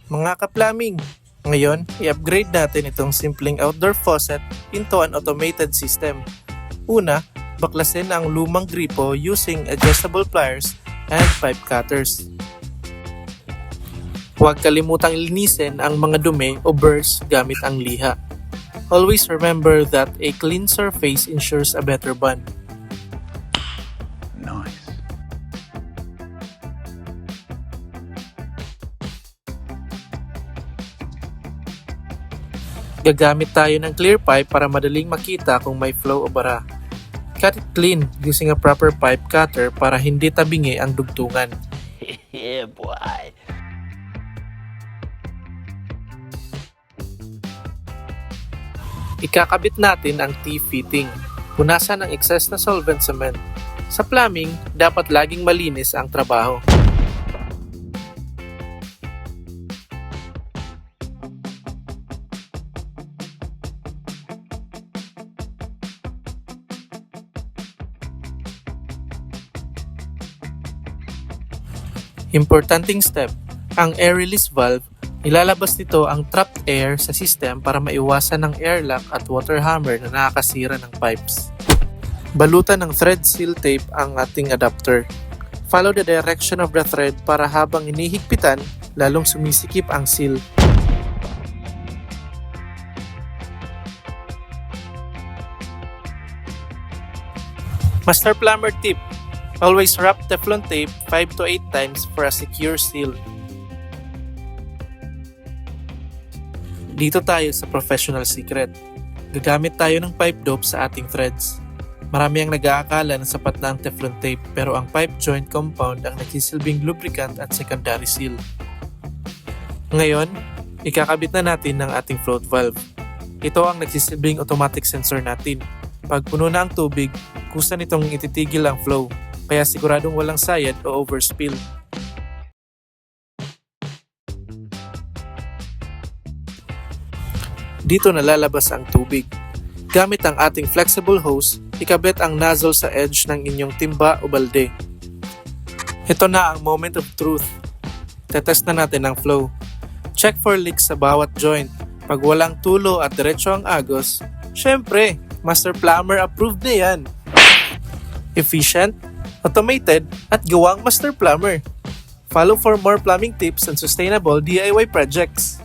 Mga ka-plumbing, ngayon i-upgrade natin itong simpleng outdoor faucet into an automated system. Una, baklasin ang lumang gripo using adjustable pliers and pipe cutters. Huwag kalimutang linisin ang mga dumi o burrs gamit ang liha. Always remember that a clean surface ensures a better bond. Nice. Gagamit tayo ng clear pipe para madaling makita kung may flow o bara. Cut it clean using a proper pipe cutter para hindi tabingi ang dugtungan. Yeah, boy. Ikakabit natin ang T-fitting. Punasan ang excess na solvent cement. Sa plumbing, dapat laging malinis ang trabaho. Importanteng step, ang air release valve. Ilalabas nito ang trapped air sa system para maiwasan ng airlock at water hammer na nakakasira ng pipes. Balutan ng thread seal tape ang ating adapter. Follow the direction of the thread para habang inihigpitan, lalong sumisikip ang seal. Master Plumber tip: always wrap Teflon tape 5 to 8 times for a secure seal. Dito tayo sa professional secret. Gagamit tayo ng pipe dope sa ating threads. Marami ang nag-aakala na sapat na ang Teflon tape pero ang pipe joint compound ang nagsisilbing lubricant at secondary seal. Ngayon, ikakabit na natin ng ating float valve. Ito ang nagsisilbing automatic sensor natin. Pag puno na ang tubig, kusa nitong ititigil ang flow, kaya siguradong walang sayad o overspill. Dito nalalabas ang tubig. Gamit ang ating flexible hose, ikabit ang nozzle sa edge ng inyong timba o balde. Ito na ang moment of truth. Tetest na natin ang flow. Check for leaks sa bawat joint. Pag walang tulo at diretso ang agos, syempre, Master Plumber approved na yan. Efficient, automated, at gawang Master Plumber. Follow for more plumbing tips and sustainable DIY projects.